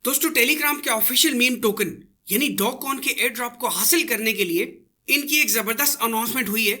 दोस्तों, टेलीग्राम के official meme token यानी डॉग कॉइन के एयर ड्रॉप को हासिल करने के लिए इनकी एक जबरदस्त अनाउंसमेंट हुई है।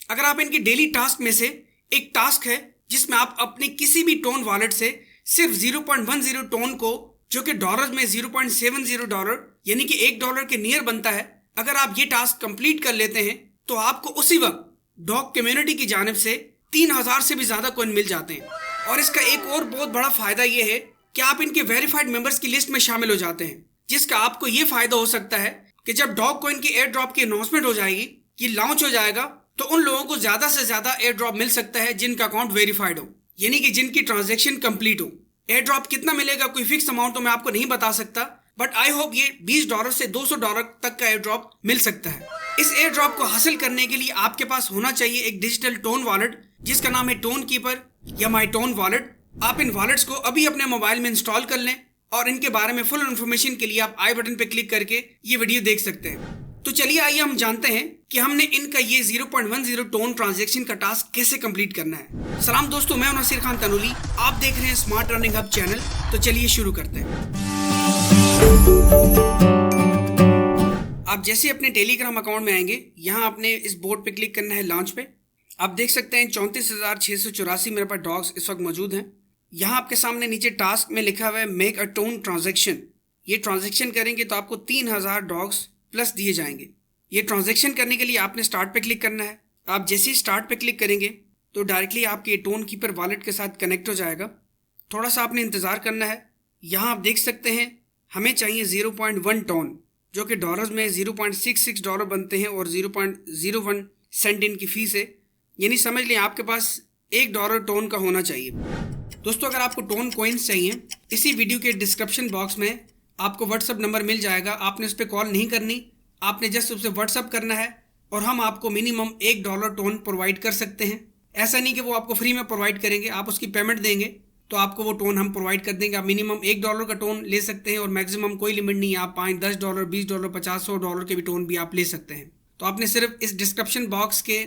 अगर आप इनके डेली टास्क में से एक टास्क है जिसमें आप अपने किसी भी टोन वॉलेट से सिर्फ 0.10 टोन को, जो कि डॉलर में $0.70 यानी कि $1 के नियर बनता है, अगर आप ये टास्क कंप्लीट कर लेते हैं तो आपको उसी वक्त डॉग कम्युनिटी की जानिब से 3000 से भी ज्यादा कॉइन मिल जाते हैं। और इसका एक और बहुत बड़ा फायदा ये है कि आप इनके वेरीफाइड मेंबर्स की लिस्ट में शामिल हो जाते हैं, जिसका आपको ये फायदा हो सकता है कि जब डॉग कॉइन की एयर ड्रॉप की अनाउंसमेंट हो जाएगी, ये लॉन्च हो जाएगा, तो उन लोगों को ज्यादा से ज्यादा एयर ड्रॉप मिल सकता है जिनका अकाउंट वेरीफाइड हो, यानी कि जिनकी ट्रांजैक्शन कंप्लीट हो। एयर ड्रॉप कितना मिलेगा, कोई फिक्स अमाउंट तो मैं आपको नहीं बता सकता, बट आई होप ये $20 से $200 तक का एयर ड्रॉप मिल सकता है। इस एयर ड्रॉप को हासिल करने के लिए आपके पास होना चाहिए एक डिजिटल टोन वॉलेट जिसका नाम है टोन कीपर या माई टोन वॉलेट। आप इन वॉलेट्स को अभी अपने मोबाइल में इंस्टॉल कर लें और इनके बारे में फुल इन्फॉर्मेशन के लिए आप आई बटन पे क्लिक करके ये वीडियो देख सकते हैं। तो चलिए आइए हम जानते हैं कि हमने इनका ये 0.10 टोन ट्रांजैक्शन का टास्क कैसे कंप्लीट करना है। सलाम दोस्तों, मैं हूं नसीर खान तनूली, आप देख रहे हैं स्मार्ट अर्निंग हब चैनल। तो चलिए शुरू करते हैं। आप जैसे अपने टेलीग्राम अकाउंट में आएंगे, यहाँ आपने इस बोर्ड पे क्लिक करना है लॉन्च पे। आप देख सकते हैं 34,684 मेरे पास डॉग्स इस वक्त मौजूद हैं। यहाँ आपके सामने नीचे टास्क में लिखा हुआ है मेक अ टोन ट्रांजैक्शन। ये ट्रांजैक्शन करेंगे तो आपको 3000 डॉग्स प्लस दिए जाएंगे। ये ट्रांजैक्शन करने के लिए आपने स्टार्ट पे क्लिक करना है। आप जैसे ही स्टार्ट पे क्लिक करेंगे तो डायरेक्टली आपके टोन कीपर वॉलेट के साथ कनेक्ट हो जाएगा। थोड़ा सा आपने इंतज़ार करना है। यहाँ आप देख सकते हैं हमें चाहिए 0.1 टोन, जो कि डॉलर्स में $0.66 बनते हैं और 0.01 सेंट इनकी फीस है, यानी समझ लें आपके पास $1 टोन का होना चाहिए। दोस्तों, अगर आपको टोन कॉइन्स चाहिए, इसी वीडियो के डिस्क्रिप्शन बॉक्स में आपको व्हाट्सअप नंबर मिल जाएगा। आपने उस पर कॉल नहीं करनी, आपने जस्ट उससे व्हाट्सअप करना है और हम आपको मिनिमम $1 टोन प्रोवाइड कर सकते हैं। ऐसा नहीं कि वो आपको फ्री में प्रोवाइड करेंगे, आप उसकी पेमेंट देंगे तो आपको वो टोन हम प्रोवाइड कर देंगे। आप मिनिमम $1 का टोन ले सकते हैं और मैक्सिमम कोई लिमिट नहीं है। आप $5, $10, $20, $50, $100 के भी टोन भी आप ले सकते हैं। तो आपने सिर्फ इस डिस्क्रिप्शन बॉक्स के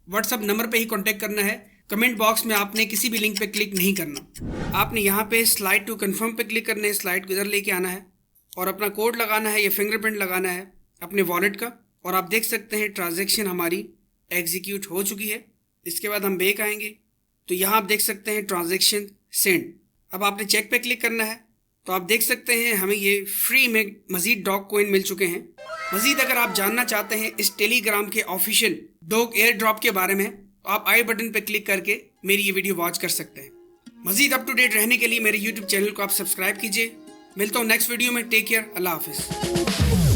व्हाट्सअप नंबर पे ही कॉन्टैक्ट करना है। कमेंट बॉक्स में आपने किसी भी लिंक पे क्लिक नहीं करना। आपने यहाँ पे स्लाइड टू कन्फर्म पे क्लिक करना है, स्लाइड को इधर लेके आना है और अपना कोड लगाना है या फिंगरप्रिंट लगाना है अपने वॉलेट का। और आप देख सकते हैं ट्रांजैक्शन हमारी एग्जीक्यूट हो चुकी है। इसके बाद हम बैक आएंगे तो यहाँ आप देख सकते हैं ट्रांजैक्शन सेंड। अब आपने चेक पे क्लिक करना है तो आप देख सकते हैं हमें ये फ्री में मजीद डॉग कॉइन मिल चुके हैं। मजीद अगर आप जानना चाहते हैं इस टेलीग्राम के ऑफिशियल डॉग एयर ड्रॉप के बारे में, तो आप आई बटन पे क्लिक करके मेरी ये वीडियो वॉच कर सकते हैं। मजीद अप टू डेट रहने के लिए मेरे यूट्यूब चैनल को आप सब्सक्राइब कीजिए। मिलता हूँ नेक्स्ट वीडियो में। टेक केयर, अल्लाह हाफिज़।